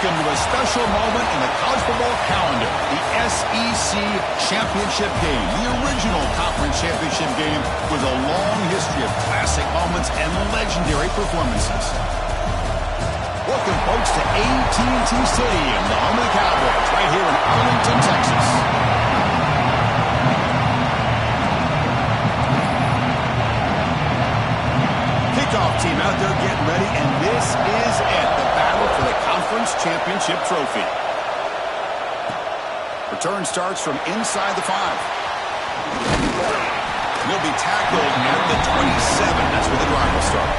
Welcome to a special moment in the college football calendar, the SEC Championship Game, the original conference championship game with a long history of classic moments and legendary performances. Welcome, folks, to AT&T Stadium, the home of the Cowboys, right here in Arlington, Texas. Kickoff team out there getting ready, and this is it, the battle for the conference championship trophy. Return starts from inside the 5. He'll be tackled at the 27. That's where the drive will start.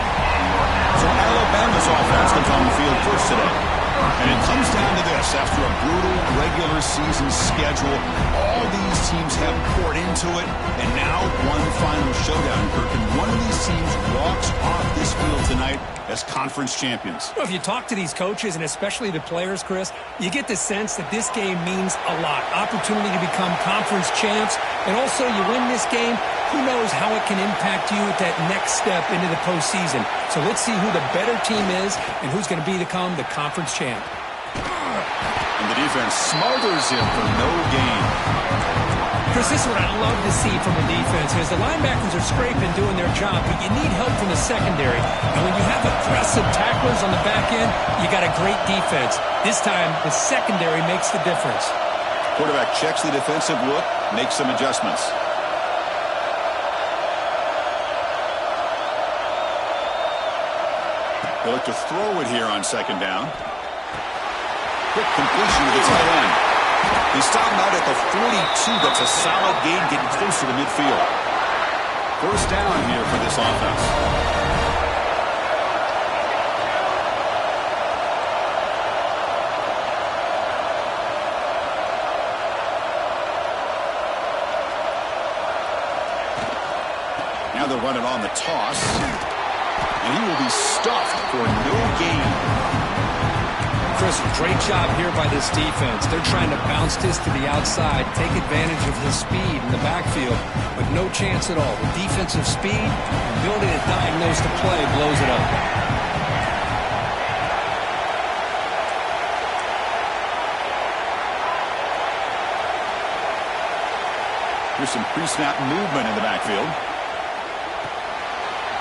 So Alabama's offense comes on the field first today. And it comes down to this. After a brutal regular season schedule, all these teams have poured into it. And now one final showdown, Kirk. And one of these teams walks off this field tonight as conference champions. Well, if you talk to these coaches, and especially the players, Chris, you get the sense that this game means a lot. Opportunity to become conference champs. And also, you win this game, who knows how it can impact you at that next step into the postseason. So let's see who the better team is and who's going to become the conference champ. And the defense smothers him for no gain. Chris, this is what I love to see from the defense is the linebackers are scraping, doing their job, but you need help from the secondary. And when you have aggressive tacklers on the back end, you got a great defense. This time, the secondary makes the difference. Quarterback checks the defensive look, makes some adjustments. He'll look to throw it here on second down. Quick completion to the tight end. He's stopping out at the 42. That's a solid gain, getting closer to midfield. First down here for this offense. Now they're running on the toss. And he will be stuffed for no gain. Chris, great job here by this defense. They're trying to bounce this to the outside, take advantage of his speed in the backfield, but no chance at all. The defensive speed and ability to diagnose the play blows it up. Here's some pre-snap movement in the backfield.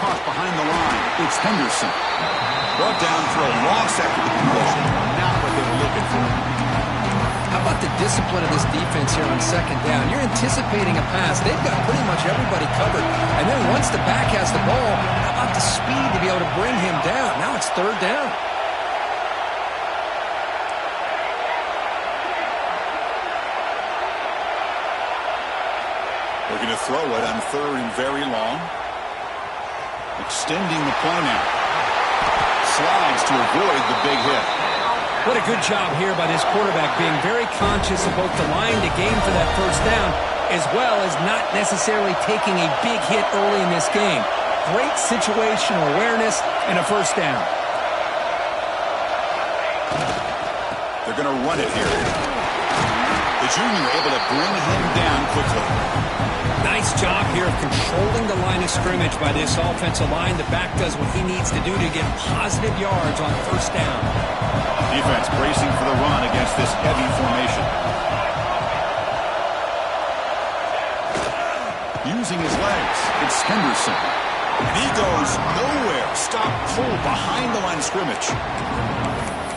Caught behind the line. It's Henderson. Brought down for a loss after the completion. Not what they were looking for. How about the discipline of this defense here on second down? You're anticipating a pass. They've got pretty much everybody covered. And then once the back has the ball, how about the speed to be able to bring him down? Now it's third down. Looking to throw it on third and very long. Extending the play now. Slides to avoid the big hit. What a good job here by this quarterback, being very conscious of both the line to gain for that first down, as well as not necessarily taking a big hit early in this game. Great situational awareness and a first down. They're going to run it here. The junior able to bring him down quickly. Nice job here of controlling the line of scrimmage by this offensive line. The back does what he needs to do to get positive yards on first down. Defense bracing for the run against this heavy formation. Using his legs, it's Henderson. And he goes nowhere. Stop pull behind the line of scrimmage.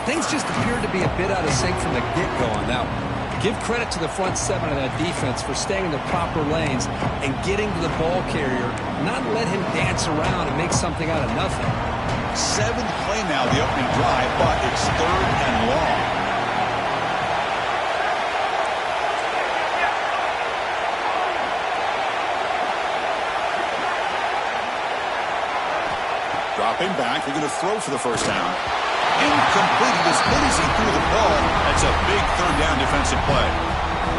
Things just appeared to be a bit out of sync from the get-go on that one. Give credit to the front seven of that defense for staying in the proper lanes and getting to the ball carrier, not let him dance around and make something out of nothing. Seventh play now, the opening drive, but it's third and long. Dropping back, they're going to throw for the first down. Incomplete. He was hit as he threw the ball. That's a big third down defensive play.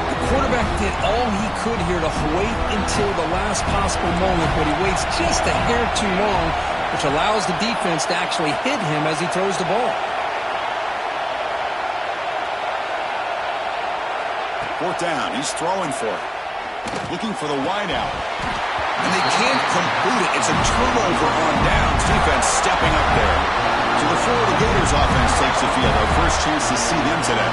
The quarterback did all he could here to wait until the last possible moment, but he waits just a hair too long, which allows the defense to actually hit him as he throws the ball. Fourth down. He's throwing for it. Looking for the wideout. And they can't complete it. It's a turnover on downs. Defense stepping up there. So the Florida Gators offense takes stretch the field. Our first chance to see them today.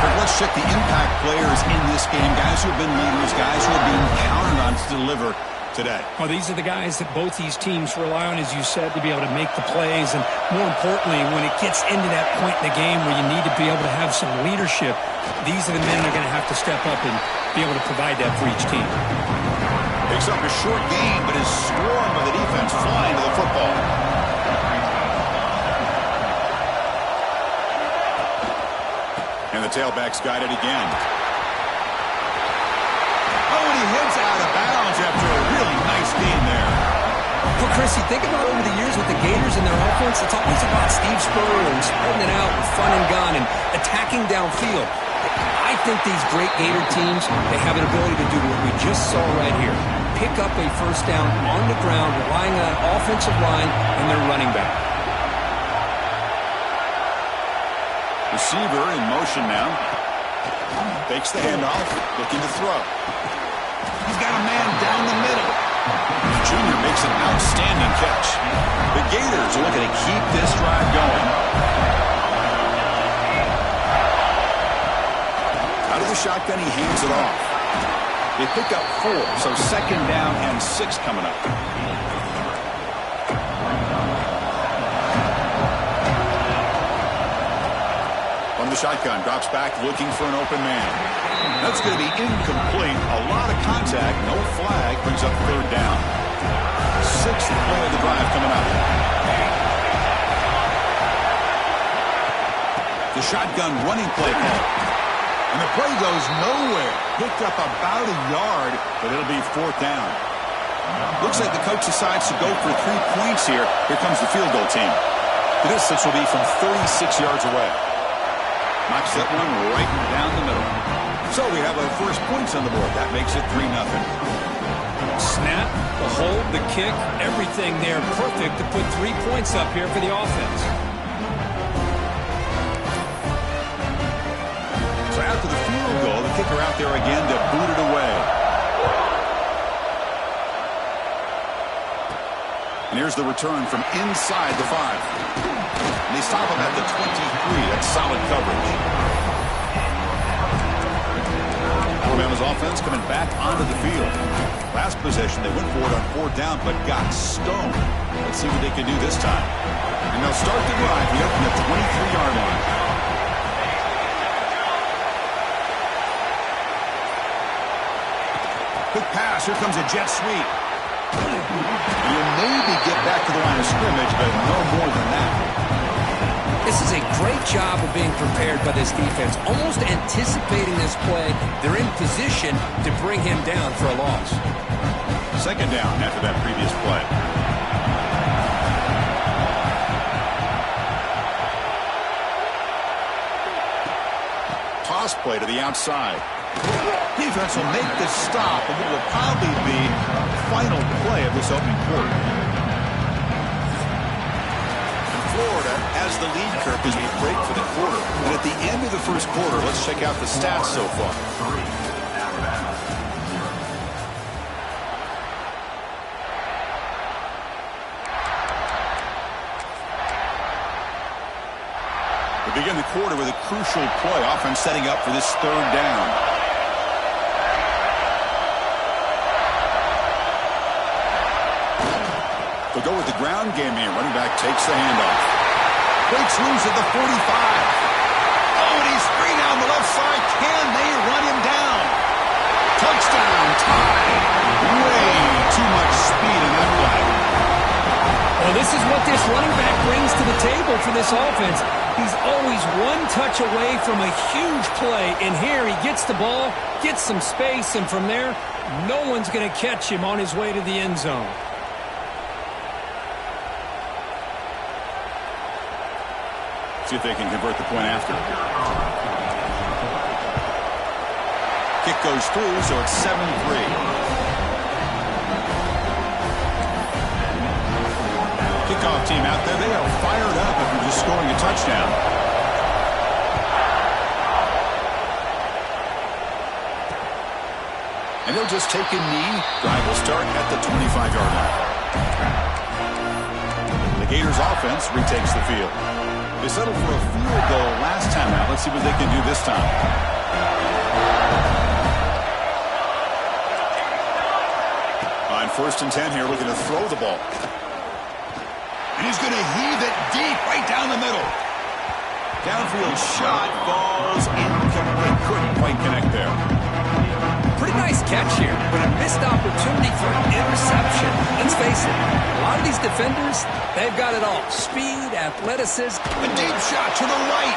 But let's check the impact players in this game. Guys who have been leaders, guys who are being counted on to deliver today. Well, these are the guys that both these teams rely on, as you said, to be able to make the plays. And more importantly, when it gets into that point in the game where you need to be able to have some leadership, these are the men that are going to have to step up and be able to provide that for each team. Picks up a short gain, but is swarmed by the defense flying to the football. And the tailback's got it again. Oh, and he heads out of bounds after a really nice gain there. Well, Chris, you think about over the years with the Gators and their offense, it's always about Steve Spurrier and spreading it out and fun and gun and attacking downfield. I think these great Gator teams, they have an ability to do what we just saw right here. Pick up a first down on the ground, relying on that offensive line and their running back. Receiver in motion now. Fakes the handoff, looking to throw. He's got a man down the middle. The junior makes an outstanding catch. The Gators are looking to keep this drive going. Out of the shotgun, he hands it off. They pick up 4, so second down and 6 coming up. From the shotgun, drops back looking for an open man. That's going to be incomplete. A lot of contact, no flag, brings up third down. 6th play of the drive coming up. The shotgun running play call. And the play goes nowhere. Picked up about a yard, but it'll be 4th down. Looks like the coach decides to go for 3 points here. Here comes the field goal team. The distance will be from 36 yards away. Knocks that one right down the middle. So we have our first points on the board. That makes it 3-0. Snap, the hold, the kick, everything there perfect to put 3 points up here for the offense. So after the field goal, the kicker out there again to boot it away. And here's the return from inside the 5. And they stop him at the 23. That's solid coverage. Alabama's offense coming back onto the field. Last possession, they went for it on 4th down, but got stoned. Let's see what they can do this time. And they'll start the drive here from the 23-yard line. Quick pass. Here comes a jet sweep. You'll maybe get back to the line of scrimmage, but no more than that. This is a great job of being prepared by this defense, almost anticipating this play. They're in position to bring him down for a loss. Second down after that previous play. Toss play to the outside. Defense will make the stop, and what will probably be the final play of this opening quarter. Florida has the lead, Kirk, as we break for the quarter. And at the end of the first quarter, let's check out the stats so far. We begin the quarter with a crucial play, offense setting up for this 3rd down. They'll go with the ground game here. Running back takes the handoff. Breaks loose at the 45. Oh, and he's free down the left side. Can they run him down? Touchdown, tie. Way too much speed in that play. Well, this is what this running back brings to the table for this offense. He's always one touch away from a huge play. And here he gets the ball, gets some space, and from there, no one's going to catch him on his way to the end zone. See if they can convert the point after. Kick goes through, so it's 7-3. Kickoff team out there, they are fired up after just scoring a touchdown. And they'll just take a knee. Drive will start at the 25-yard line. They Gators offense retakes the field. They settled for a field goal last time out. Let's see what they can do this time. On 1st and 10 here, looking to throw the ball. And he's going to heave it deep right down the middle. Downfield shot falls incomplete. Couldn't quite connect there. Pretty nice catch here, but a missed opportunity for an interception. Let's face it, a lot of these defenders, they've got it all. Speed, athleticism. A deep shot to the right.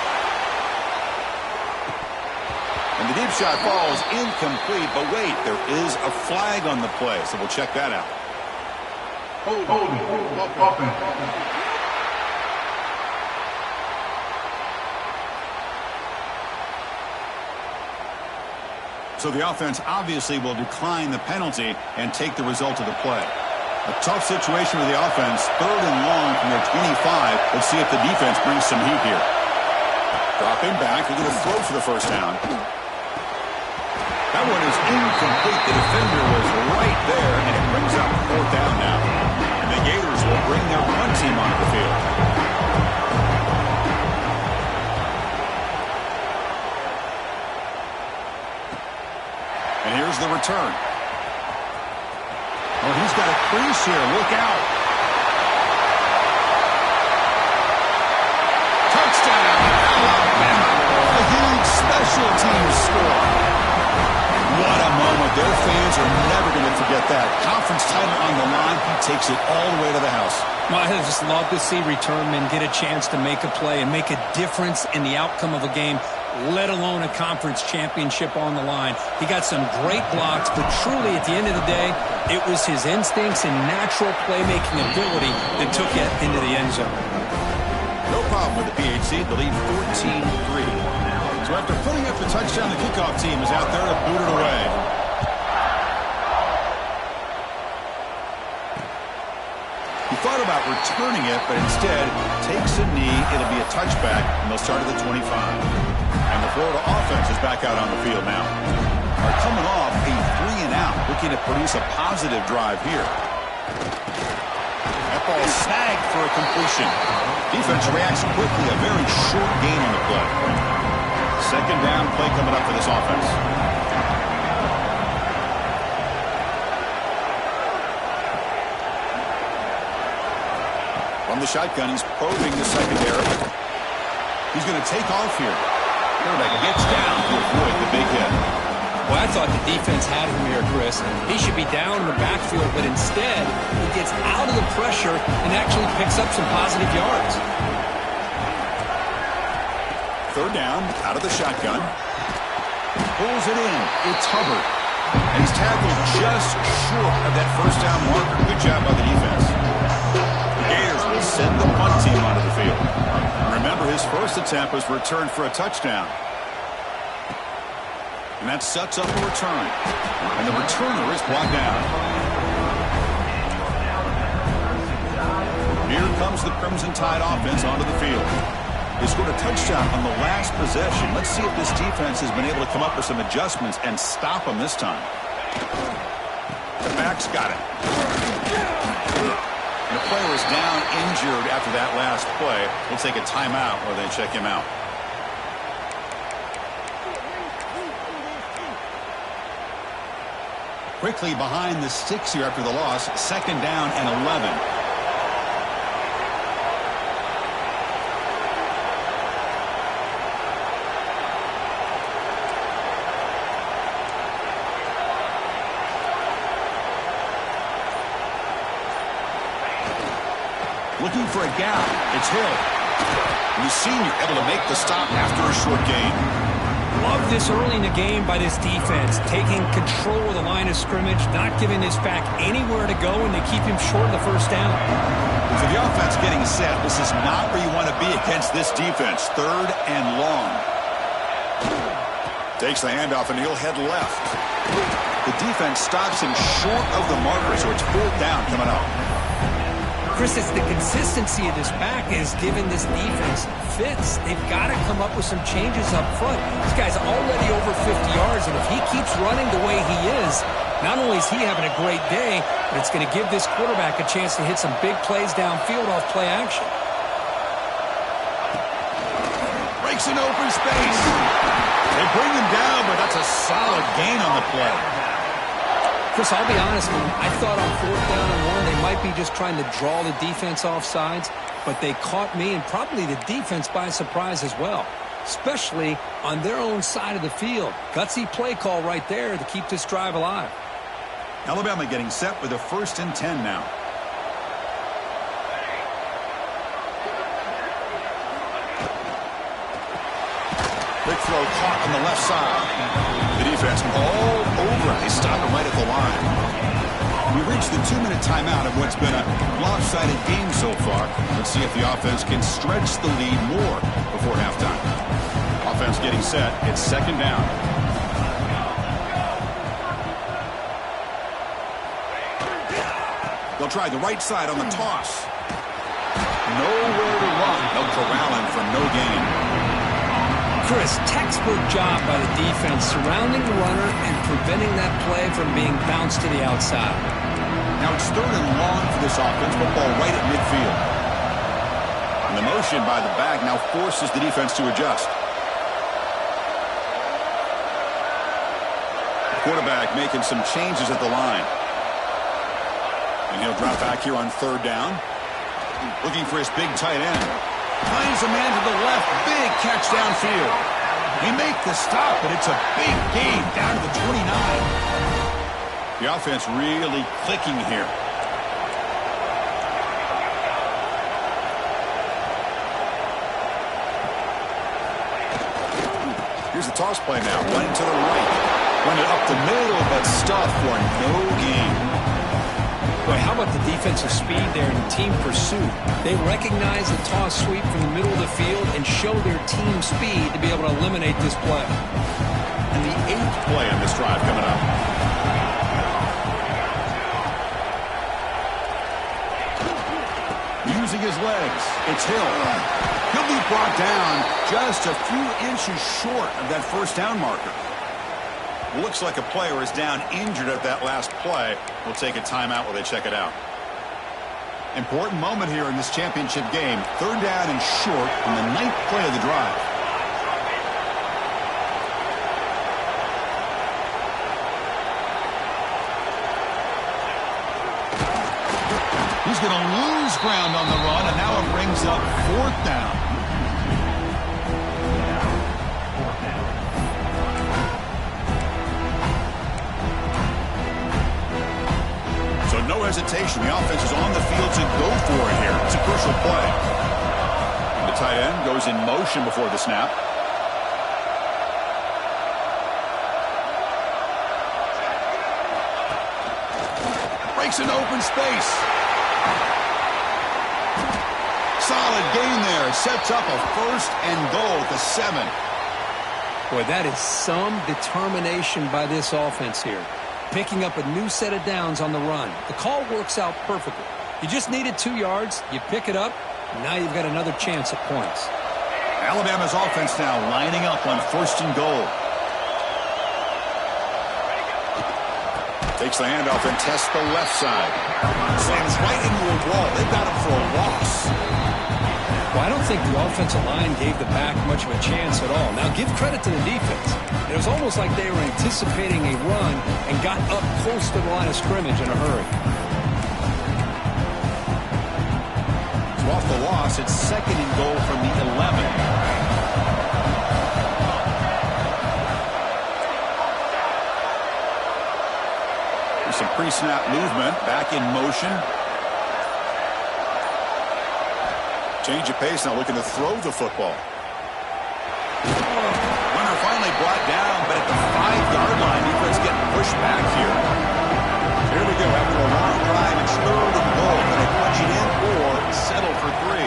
And the deep shot falls incomplete, but wait, there is a flag on the play, so we'll check that out. Offense. So the offense obviously will decline the penalty and take the result of the play. A tough situation with the offense. 3rd and long from their 25. Let's see if the defense brings some heat here. Dropping back. They're going to throw for the first down. That one is incomplete. The defender was right there, and it brings up 4th down now. And the Gators will bring their run team onto the field. And here's the return. Oh, he's got a crease here. Look out. Touchdown, Alabama. A huge special teams score. What a moment. Their fans are never going to forget that. Conference title on the line. He takes it all the way to the house. Well, I just love to see returnmen get a chance to make a play and make a difference in the outcome of a game, let alone a conference championship on the line. He got some great blocks, but truly at the end of the day, it was his instincts and natural playmaking ability that took it into the end zone. No problem with the PHC. The lead 14-3. So after putting up the touchdown, the kickoff team is out there to boot it away. He thought about returning it, but instead takes a knee. It'll be a touchback, and they'll start at the 25. And the Florida offense is back out on the field now. Are coming off a 3-and-out, looking to produce a positive drive here. That ball snagged for a completion. Defense reacts quickly, a very short gain on the play. 2nd down play coming up for this offense. From the shotgun, he's probing the secondary. He's going to take off here. Quarterback gets down to avoid the big hit. Well, I thought the defense had him here, Chris. He should be down in the backfield, but instead, he gets out of the pressure and actually picks up some positive yards. 3rd down, out of the shotgun. Pulls it in. It's Hubbard. And he's tackled just short of that 1st down marker. Good job by the defense. The Gators will send the punt team onto the field. Remember, his first attempt was returned for a touchdown. And that sets up a return. And the returner is brought down. Here comes the Crimson Tide offense onto the field. They scored a touchdown on the last possession. Let's see if this defense has been able to come up with some adjustments and stop them this time. The back's got it. And the player is down injured after that last play. We'll take a timeout while they check him out. Quickly behind the sticks here after the loss. 2nd down and 11. Looking for a gap. It's Hill. And the senior able to make the stop after a short gain. Love this early in the game by this defense, taking control of the line of scrimmage, not giving this back anywhere to go, and they keep him short of the 1st down. So the offense getting set. This is not where you want to be against this defense. 3rd and long. Takes the handoff, and he'll head left. The defense stops him short of the marker, so it's 4th down coming up. Chris, it's the consistency of this back is giving this defense fits. They've got to come up with some changes up front. This guy's already over 50 yards, and if he keeps running the way he is, not only is he having a great day, but it's going to give this quarterback a chance to hit some big plays downfield off play action. Breaks an open space. They bring him down, but that's a solid gain on the play. Chris, I'll be honest, man, I thought on 4th down and 1 they might be just trying to draw the defense off sides, but they caught me and probably the defense by surprise as well, especially on their own side of the field. Gutsy play call right there to keep this drive alive. Alabama getting set with a 1st and 10 now. Big throw caught on the left side. The defense all over. They stop him right at the line. We reached the 2-minute timeout of what's been a lopsided game so far. Let's see if the offense can stretch the lead more before halftime. Offense getting set. It's 2nd down. They'll try the right side on the toss. Nowhere to run. They'll corral him for no gain. Chris, textbook job by the defense surrounding the runner and preventing that play from being bounced to the outside. Now it's 3rd and long for this offense. Football right at midfield. And the motion by the back now forces the defense to adjust. The quarterback making some changes at the line. And he'll drop back here on 3rd down. Looking for his big tight end. Finds a man to the left. Big catch downfield. He make the stop, but it's a big gain down to the 29. The offense really clicking here. Here's the toss play now. Running to the right. Run it up the middle, but stuffed for no gain. Boy, how about the defensive speed there in team pursuit? They recognize the toss sweep from the middle of the field and show their team speed to be able to eliminate this play. And the 8th play on this drive coming up. Using his legs, it's Hill. He'll be brought down just a few inches short of that 1st down marker. Looks like a player is down injured at that last play. We'll take a timeout while they check it out. Important moment here in this championship game. 3rd down and short on the 9th play of the drive. He's going to lose ground on the run, and now it brings up 4th down. No hesitation. The offense is on the field to go for it here. It's a crucial play. And the tight end goes in motion before the snap. Breaks an open space. Solid gain there. Sets up a 1st and goal at the 7. Boy, that is some determination by this offense here. Picking up a new set of downs on the run. The call works out perfectly. You just needed 2 yards. You pick it up. And now you've got another chance at points. Alabama's offense now lining up on 1st and goal. Takes the handoff and tests the left side. Slams right into a wall. They've got him for a loss. Well, I don't think the offensive line gave the back much of a chance at all. Now, give credit to the defense. It was almost like they were anticipating a run and got up close to the line of scrimmage in a hurry. So off the loss, it's 2nd and goal from the 11. There's some pre-snap movement, back in motion. Change of pace, now looking to throw the football. Runner finally brought down, but at the 5-yard line, defense getting pushed back here. Here we go, after a long drive, it's 3rd and goal. Can they punch it in or settle for 3?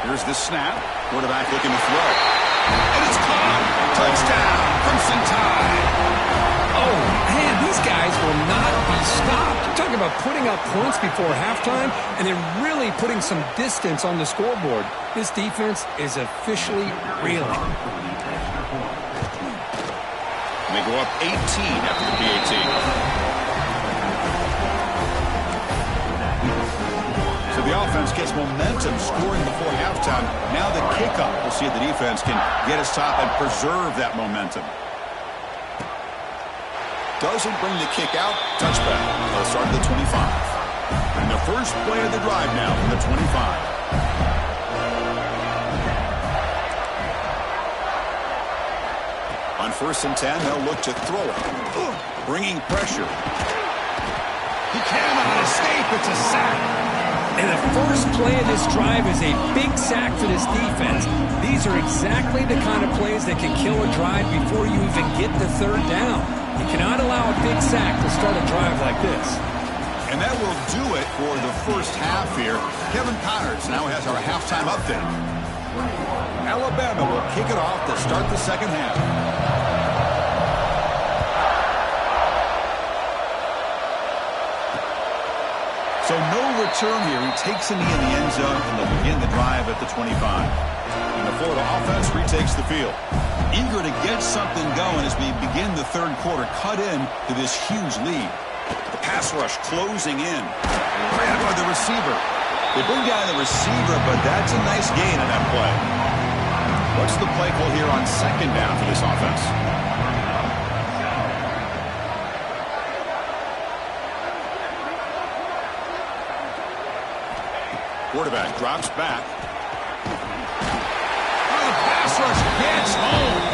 Here's the snap. Quarterback looking to throw. And it's caught. Touchdown, Crimson Tide. Oh, man, these guys will not be stopped. You're talking about putting up points before halftime and then really putting some distance on the scoreboard. This defense is officially reeling. They go up 18 after the PAT. The offense gets momentum scoring before halftime. Now the kickoff. We'll see if the defense can get his top and preserve that momentum. Doesn't bring the kick out. Touchback. They'll start at the 25. And the first play of the drive now from the 25. On 1st and 10, they'll look to throw it. Bringing pressure. He cannot escape. It's a sack. And the first play of this drive is a big sack for this defense. These are exactly the kind of plays that can kill a drive before you even get the 3rd down. You cannot allow a big sack to start a drive like this. And that will do it for the first half here. Kevin Connors now has our halftime update. Alabama will kick it off to start the second half. So no return here. He takes a knee in the end zone, and they'll begin the drive at the 25. And the Florida offense retakes the field. Eager to get something going as we begin the 3rd quarter, cut in to this huge lead. The pass rush closing in. Grab by the receiver. They bring down the receiver, but that's a nice gain on that play. What's the play call here on 2nd down for this offense? Quarterback drops back. Oh, the pass rush gets home.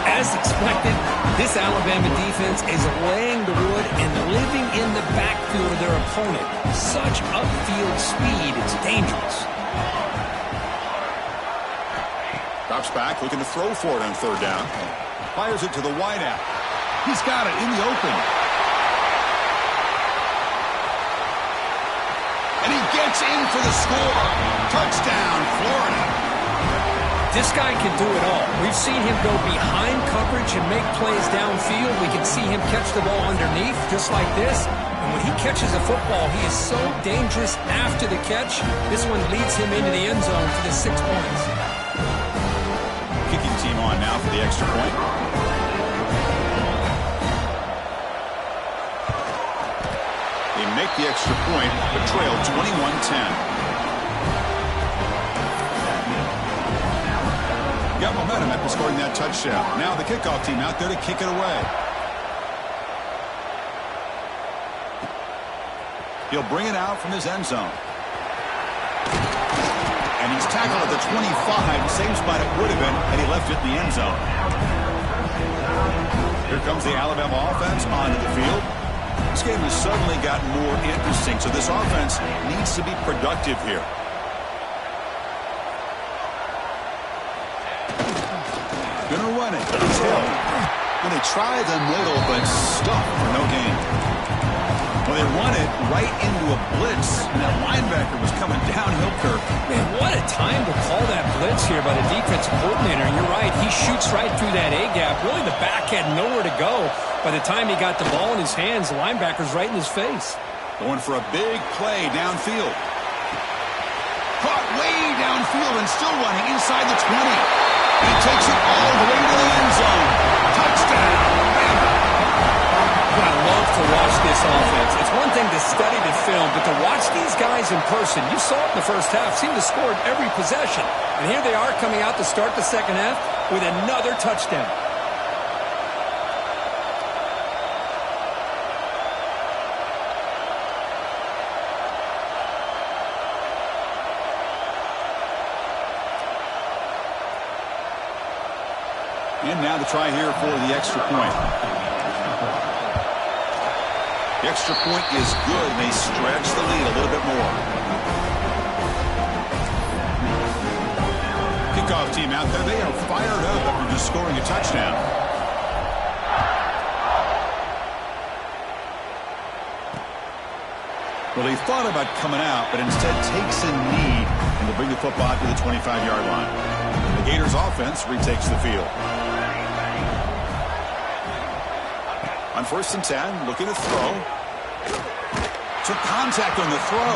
As expected, this Alabama defense is laying the wood and living in the backfield of their opponent. Such upfield speed, it's dangerous. Drops back, looking to throw for it on 3rd down. Fires it to the wideout. He's got it in the open. And he gets in for the score. Touchdown, Florida. This guy can do it all. We've seen him go behind coverage and make plays downfield. We can see him catch the ball underneath, just like this. And when he catches a football, he is so dangerous after the catch. This one leads him into the end zone for the 6 points. Kicking team on now for the extra point. They make the extra point, but trail 21-10. Got momentum after scoring that touchdown. Now the kickoff team out there to kick it away. He'll bring it out from his end zone. And he's tackled at the 25, same spot it would have been had he left it in the end zone. Here comes the Alabama offense onto the field. This game has suddenly gotten more interesting, so this offense needs to be productive here. Gonna run it. It's Hill. Well, they try the middle, but stuck for no gain. Well, they run it right into a blitz, and that linebacker was coming downhill, Kirk. Man, what a time to call that blitz here by the defensive coordinator. And you're right, he shoots right through that A-gap. Really, the back had nowhere to go. By the time he got the ball in his hands, the linebacker's right in his face. Going for a big play downfield. Caught way downfield and still running inside the 20. He takes it all the way to the end zone. Touchdown. I love to watch this offense. It's one thing to study the film, but to watch these guys in person, you saw it in the first half, seemed to score every possession. And here they are coming out to start the second half with another touchdown. And now the try here for the extra point. The extra point is good, and they stretch the lead a little bit more. Kickoff team out there, they are fired up after just scoring a touchdown. Well, he thought about coming out, but instead takes a knee and to bring the football to the 25-yard line. The Gators offense retakes the field. On 1st and 10, looking to throw. Took contact on the throw.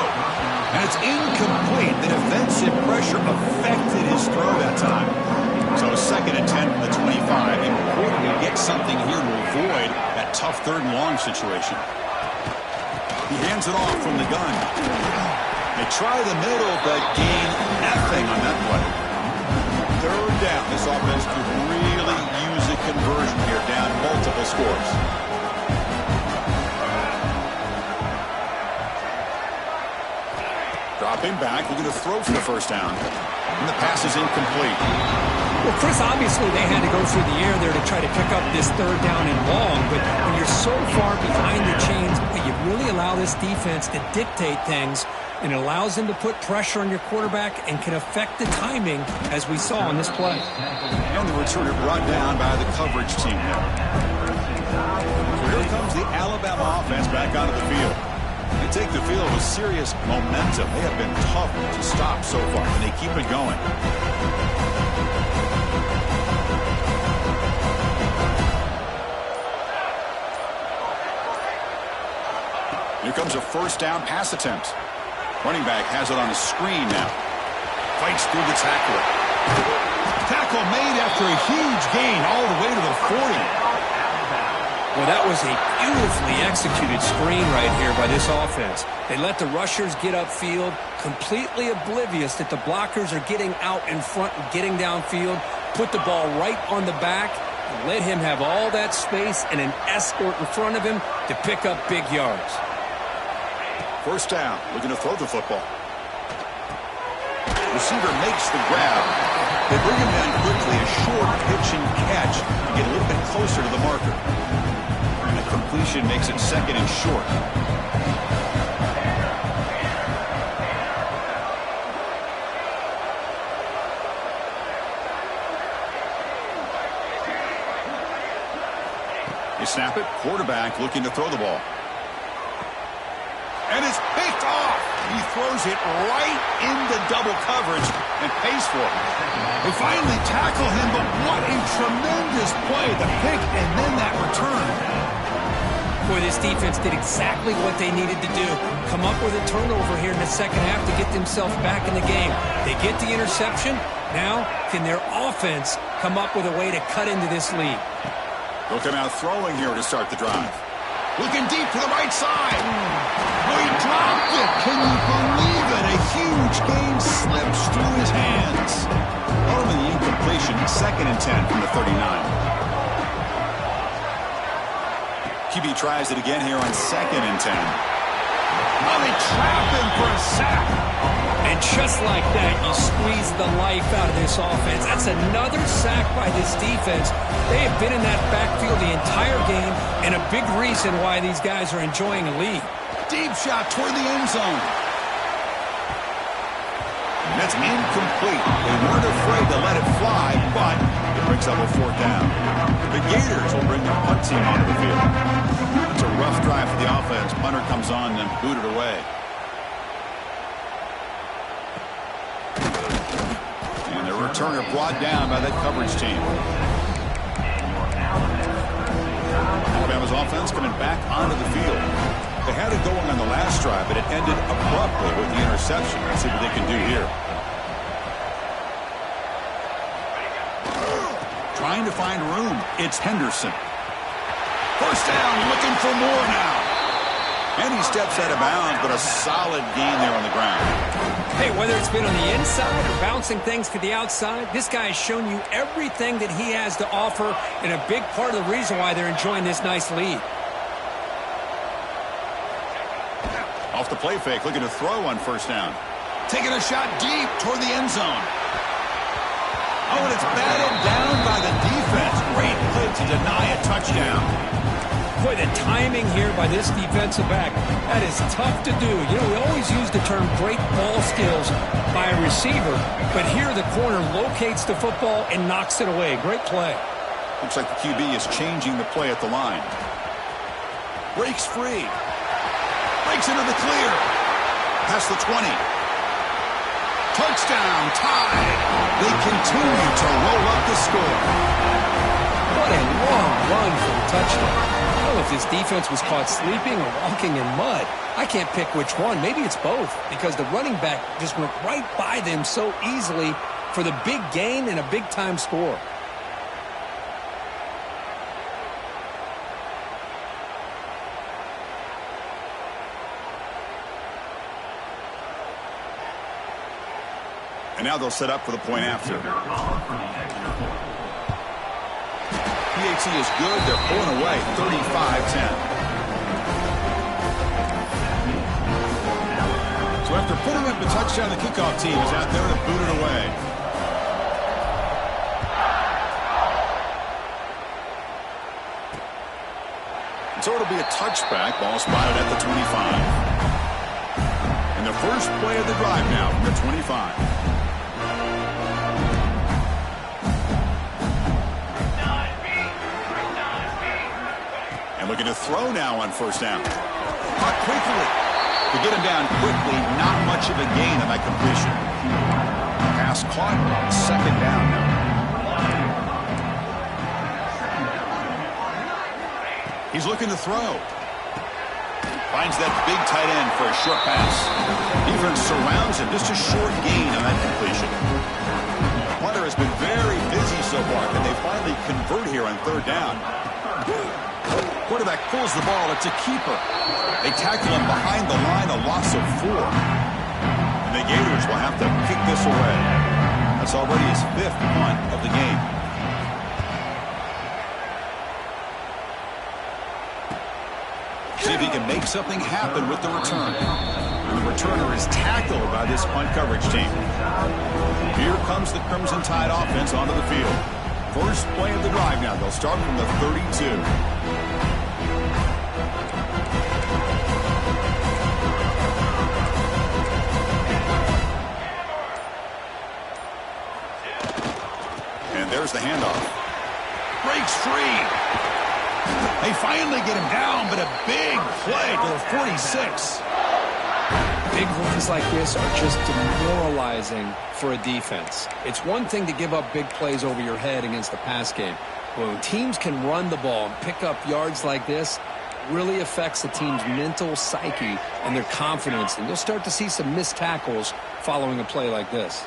And it's incomplete. The defensive pressure affected his throw that time. So 2nd and 10 from the 25. Important to get something here to avoid that tough 3rd and long situation. He hands it off from the gun. They try the middle, but gain nothing on that play. Third down. This offense could really use a conversion here, down multiple scores. Dropping back, looking to throw for the first down. And the pass is incomplete. Well, Chris, obviously they had to go through the air there to try to pick up this third down and long, but when you're so far behind the chains, you really allow this defense to dictate things, and it allows them to put pressure on your quarterback and can affect the timing, as we saw on this play. And the returner brought down by the coverage team there. So here comes the Alabama offense back onto the field. They take the field with serious momentum. They have been tough to stop so far, and they keep it going. Here comes a first down pass attempt. Running back has it on the screen now. Fights through the tackle. Tackle made after a huge gain all the way to the 40. Well, that was a beautifully executed screen right here by this offense. They let the rushers get upfield, completely oblivious that the blockers are getting out in front and getting downfield, put the ball right on the back, and let him have all that space and an escort in front of him to pick up big yards. First down, looking to throw the football. Receiver makes the grab. They bring him down quickly, a short pitch and catch to get a little bit closer to the marker. And a completion makes it second and short. They snap it, quarterback looking to throw the ball. And it's picked off. He throws it right into double coverage and pays for it. They finally tackle him, but what a tremendous play. The pick and then that return. Boy, this defense did exactly what they needed to do. Come up with a turnover here in the second half to get themselves back in the game. They get the interception. Now, can their offense come up with a way to cut into this lead? Looking out throwing here to start the drive. Looking deep to the right side. Oh, he dropped it. Can you believe it? A huge gain slips through his hands. Ultimately, the incompletion, second and 10 from the 39. QB tries it again here on second and 10. Oh, they trap him for a sack. And just like that, you squeeze the life out of this offense. That's another sack by this defense. They have been in that backfield the entire game, and a big reason why these guys are enjoying a lead. Deep shot toward the end zone. And that's incomplete. They weren't afraid to let it fly, but it brings up a fourth down. The Gators will bring their punt team onto the field. It's a rough drive for the offense. Punter comes on and booted away. And the returner brought down by that coverage team. Alabama's offense coming back onto the field. They had it going on the last drive, but it ended abruptly with the interception. Let's see what they can do here. Trying to find room. It's Henderson. First down, looking for more now. And he steps out of bounds, but a solid gain there on the ground. Hey, whether it's been on the inside or bouncing things to the outside, this guy has shown you everything that he has to offer, and a big part of the reason why they're enjoying this nice lead. Off the play fake, looking to throw on first down. Taking a shot deep toward the end zone. Oh, and it's batted down by the defense. Great play to deny a touchdown. Boy, the timing here by this defensive back, that is tough to do. You know, we always use the term great ball skills by a receiver, but here the corner locates the football and knocks it away. Great play. Looks like the QB is changing the play at the line. Breaks free. Breaks into the clear. Past the 20. Touchdown, tied. They continue to roll up the score. What a long run for the touchdown. I don't know if this defense was caught sleeping or walking in mud. I can't pick which one. Maybe it's both, because the running back just went right by them so easily for the big gain and a big-time score. And now they'll set up for the point after. PAT is good. They're pulling away 35-10. So after putting up the touchdown, the kickoff team is out there to boot it away. So it'll be a touchback. Ball spotted at the 25. And the first play of the drive now from the 25. And looking to throw now on first down. Caught quickly. To get him down quickly, not much of a gain on that completion. Pass caught, second down now. He's looking to throw. Finds that big tight end for a short pass. Defense surrounds him. Just a short gain on that completion. The punter has been very busy so far. Can they finally convert here on third down? Quarterback pulls the ball. It's a keeper. They tackle him behind the line, a loss of 4. And the Gators will have to kick this away. That's already his 5th punt of the game. See if he can make something happen with the return. And the returner is tackled by this punt coverage team. Here comes the Crimson Tide offense onto the field. First play of the drive now. They'll start from the 32. And there's the handoff. Breaks free. They finally get him down, but a big play to the 46. Big runs like this are just demoralizing for a defense. It's one thing to give up big plays over your head against the pass game. But when teams can run the ball and pick up yards like this, it really affects the team's mental psyche and their confidence. And you'll start to see some missed tackles following a play like this.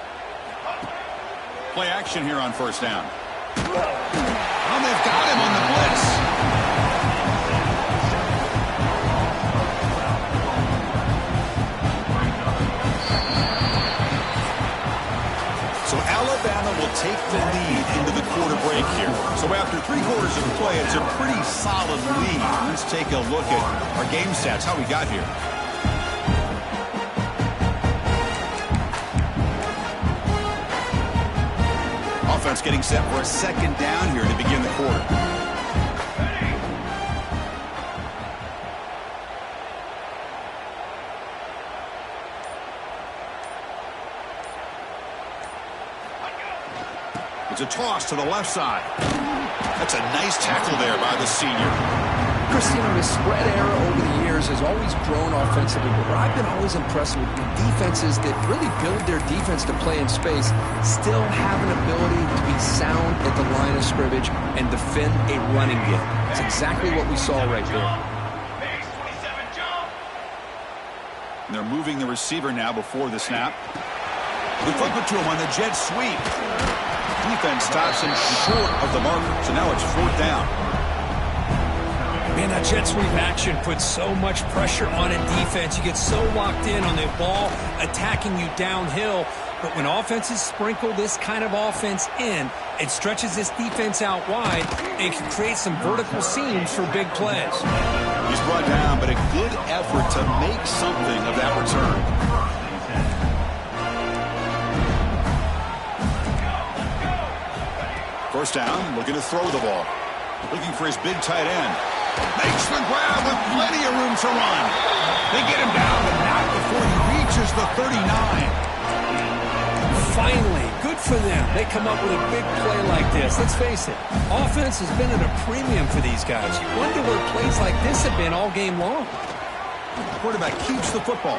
Play action here on first down. Oh, they've got him on the blitz. So Alabama will take the lead into the quarter break here. So after 3 quarters of play, it's a pretty solid lead. Let's take a look at our game stats, how we got here. Offense getting set for a second down here to begin the quarter. It's a toss to the left side. That's a nice tackle there by the senior. Chris, you know, the spread era over the years has always grown offensively, but what I've been always impressed with the defenses that really build their defense to play in space still have an ability to be sound at the line of scrimmage and defend a running game. That's exactly what we saw right there. And they're moving the receiver now before the snap. They flip it to him on the jet sweep. Defense stops him short of the marker, so now it's 4th down. Man, that jet sweep action puts so much pressure on a defense. You get so locked in on the ball attacking you downhill. But when offenses sprinkle this kind of offense in, it stretches this defense out wide and can create some vertical seams for big plays. He's brought down, but a good effort to make something of that return. First down, looking to throw the ball. Looking for his big tight end. Makes the grab with plenty of room to run. They get him down, but not before he reaches the 39. Finally, good for them. They come up with a big play like this. Let's face it, offense has been at a premium for these guys. You wonder where plays like this have been all game long. The quarterback keeps the football.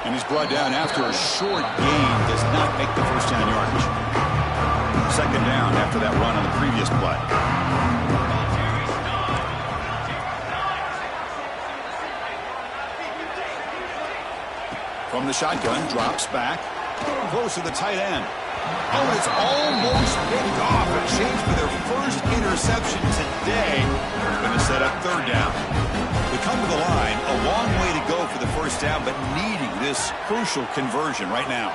And he's brought down after a short gain. Does not make the first down yardage. Second down after that run on the previous play. From the shotgun, drops back. Close to the tight end. Oh, and it's almost picked off. A chance for their first interception today. They're going to set up third down. They come to the line, a long way to go for the first down, but needing this crucial conversion right now.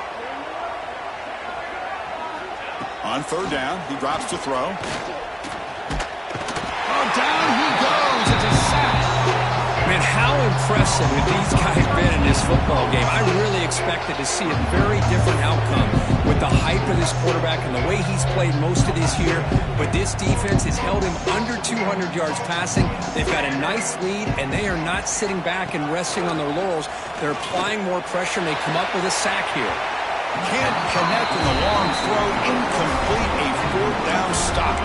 On third down, he drops to throw. Oh, down he goes. It's a sack. Man, how impressive have these guys been in this football game. I really expected to see a very different outcome with the hype of this quarterback and the way he's played most of this year. But this defense has held him under 200 yards passing. They've got a nice lead, and they are not sitting back and resting on their laurels. They're applying more pressure, and they come up with a sack here. Can't connect in the long throw. Incomplete, a fourth down stop.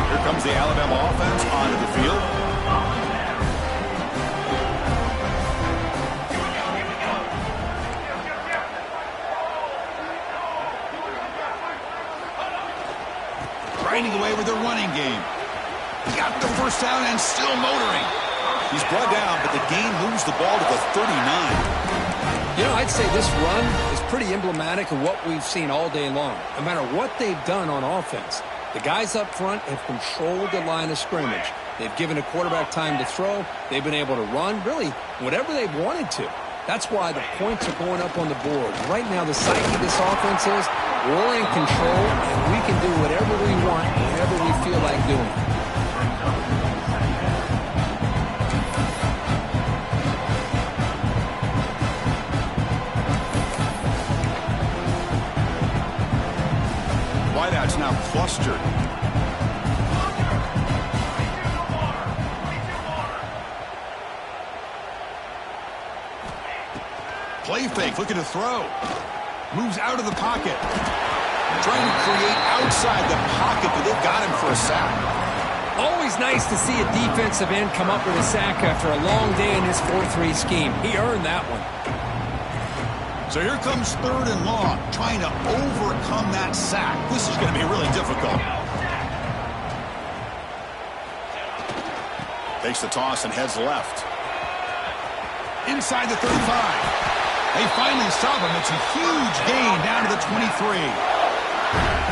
Here comes the Alabama offense onto the field. Grinding away with their running game. Got the first down and still motoring. He's brought down, but the gain moves the ball to the 39. You know, I'd say this run is pretty emblematic of what we've seen all day long. No matter what they've done on offense, the guys up front have controlled the line of scrimmage. They've given a quarterback time to throw. They've been able to run, really, whatever they've wanted to. That's why the points are going up on the board. Right now, the psyche of this offense is we're in control, and we can do whatever we want, whatever we feel like doing. Wideouts now clustered. Play fake, looking to throw. Moves out of the pocket. Trying to create outside the pocket, but they've got him for a sack. Always nice to see a defensive end come up with a sack after a long day in his 4-3 scheme. He earned that one. So here comes third and long, trying to overcome that sack. This is going to be really difficult. Takes the toss and heads left. Inside the 35. They finally stop him. It's a huge gain down to the 23.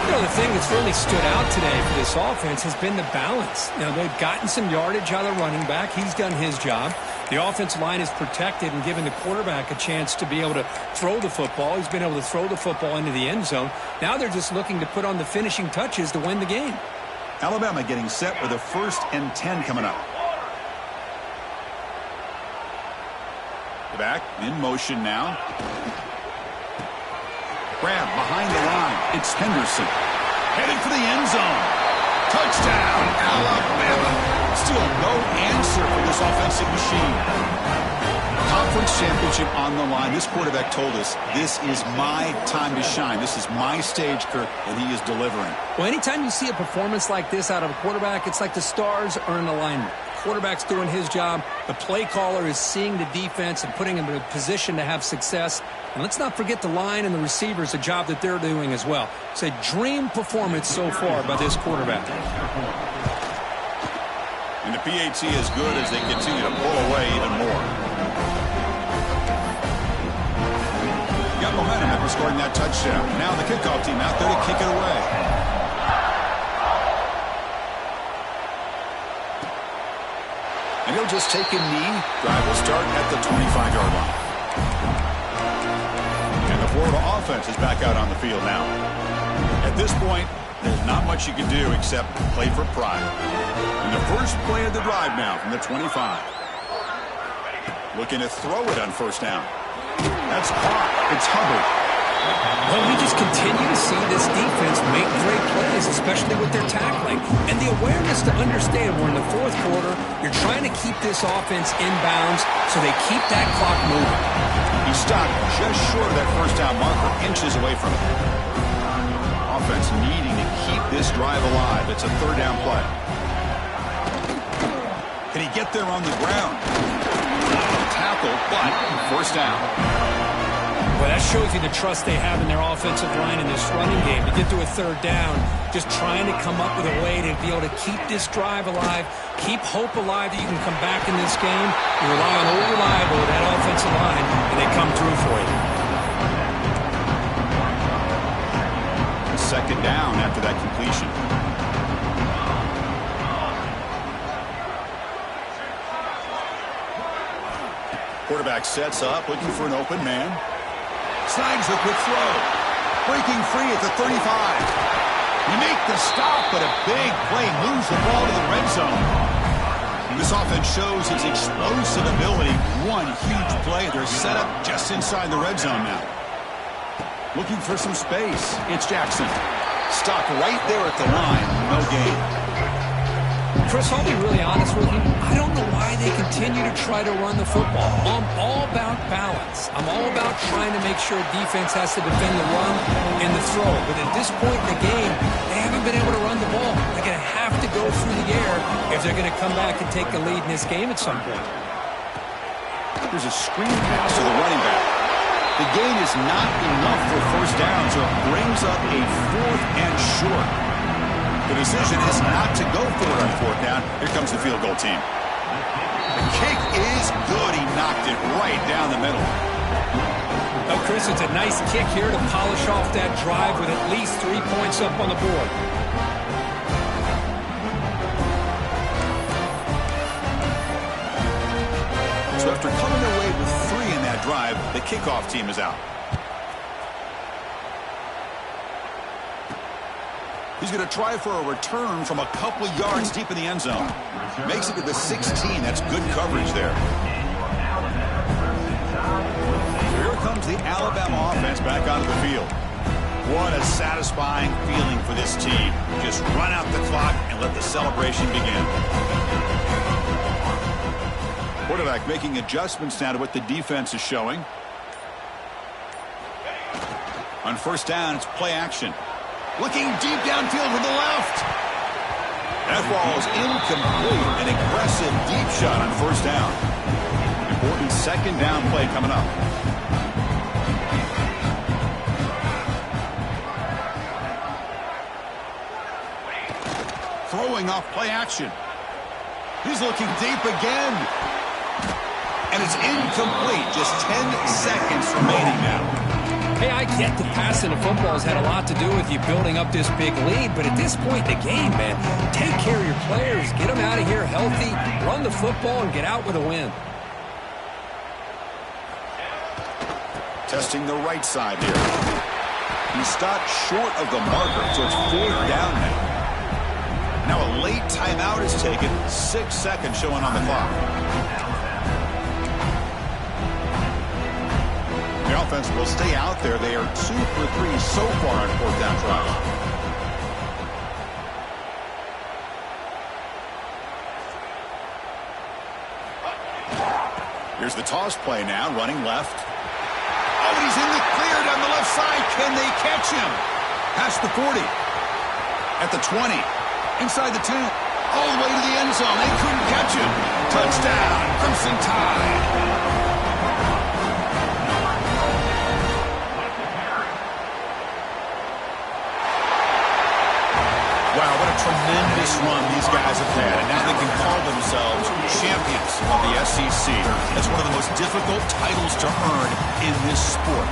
You know, the thing that's really stood out today for this offense has been the balance. You know, they've gotten some yardage out of the running back. He's done his job. The offensive line is protected and given the quarterback a chance to be able to throw the football. He's been able to throw the football into the end zone. Now they're just looking to put on the finishing touches to win the game. Alabama getting set with a 1st and 10 coming up. The back in motion now. Grab behind the line. It's Henderson. Headed for the end zone. Touchdown, Alabama. Still no answer for this offensive machine. Conference championship on the line. This quarterback told us, this is my time to shine. This is my stage, Kirk, and he is delivering. Well, anytime you see a performance like this out of a quarterback, it's like the stars are in alignment. Quarterback's doing his job. The play caller is seeing the defense and putting him in a position to have success. And let's not forget the line and the receivers, a job that they're doing as well. It's a dream performance so far by this quarterback. And the PAT is good as they continue to pull away even more. Got momentum after scoring that touchdown. Now the kickoff team out there to kick it away. And he'll just take a knee. Drive will start at the 25-yard line. And the Florida offense is back out on the field now. At this point, there's not much you can do except play for pride. And the first play of the drive now from the 25. Looking to throw it on 1st down. That's caught. It's Hubbard. Well, we just continue to see this defense make great plays, especially with their tackling. And the awareness to understand we're in the 4th quarter, you're trying to keep this offense in bounds so they keep that clock moving. He stopped just short of that 1st down marker, inches away from it. Offense needing to keep this drive alive. It's a 3rd down play. Can he get there on the ground? Tackle, but 1st down. Well, that shows you the trust they have in their offensive line in this running game. To get to a 3rd down, just trying to come up with a way to be able to keep this drive alive, keep hope alive that you can come back in this game. You rely on old reliable with that offensive line, and they come through for you. 2nd down after that completion. Quarterback sets up, looking for an open man. Snags a quick throw. Breaking free at the 35. He the stop, but a big play moves the ball to the red zone. This offense shows its explosive ability. One huge play. They're set up just inside the red zone now. Looking for some space. It's Jackson. Stopped right there at the line. No gain. Chris, I'll be really honest with you. I don't know why they continue to try to run the football. I'm all about balance. I'm all about trying to make sure defense has to defend the run and the throw. But at this point in the game, they haven't been able to run the ball. They're going to have to go through the air if they're going to come back and take the lead in this game at some point. There's a screen pass to the running back. The gain is not enough for first down, so it brings up a 4th and short. The decision is not to go for it on 4th down. Here comes the field goal team. The kick is good. He knocked it right down the middle. Oh, Chris, it's a nice kick here to polish off that drive with at least 3 points up on the board. So after coming away with 3 in that drive, the kickoff team is out. He's going to try for a return from a couple yards deep in the end zone. Makes it to the 16. That's good coverage there. Here comes the Alabama offense back onto the field. What a satisfying feeling for this team. Just run out the clock and let the celebration begin. Quarterback making adjustments now to what the defense is showing. On first down, it's play action. Looking deep downfield to the left. That ball is incomplete. An aggressive deep shot on first down. Important second down play coming up. Throwing off play action. He's looking deep again. And it's incomplete. Just 10 seconds remaining now. Hey, I get the passing the football has had a lot to do with you building up this big lead, but at this point in the game, man, take care of your players, get them out of here healthy, run the football, and get out with a win. Testing the right side here. He stopped short of the marker, so it's 4th down now. Now a late timeout is taken, 6 seconds showing on the clock. The offense will stay out there. They are 2 for 3 so far on 4th down tries. Here's the toss play now, running left. Oh, he's in the clear down the left side. Can they catch him? Past the 40. At the 20. Inside the 10. All the way to the end zone. They couldn't catch him. Touchdown, Crimson Tide. Wow, what a tremendous run these guys have had, and now they can call themselves champions of the SEC. That's one of the most difficult titles to earn in this sport.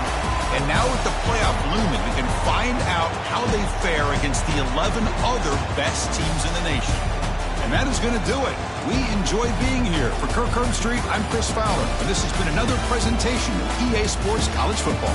And now with the playoff looming, we can find out how they fare against the 11 other best teams in the nation. And that is going to do it. We enjoy being here. For Kirk Herbstreit, I'm Chris Fowler, and this has been another presentation of EA Sports College Football.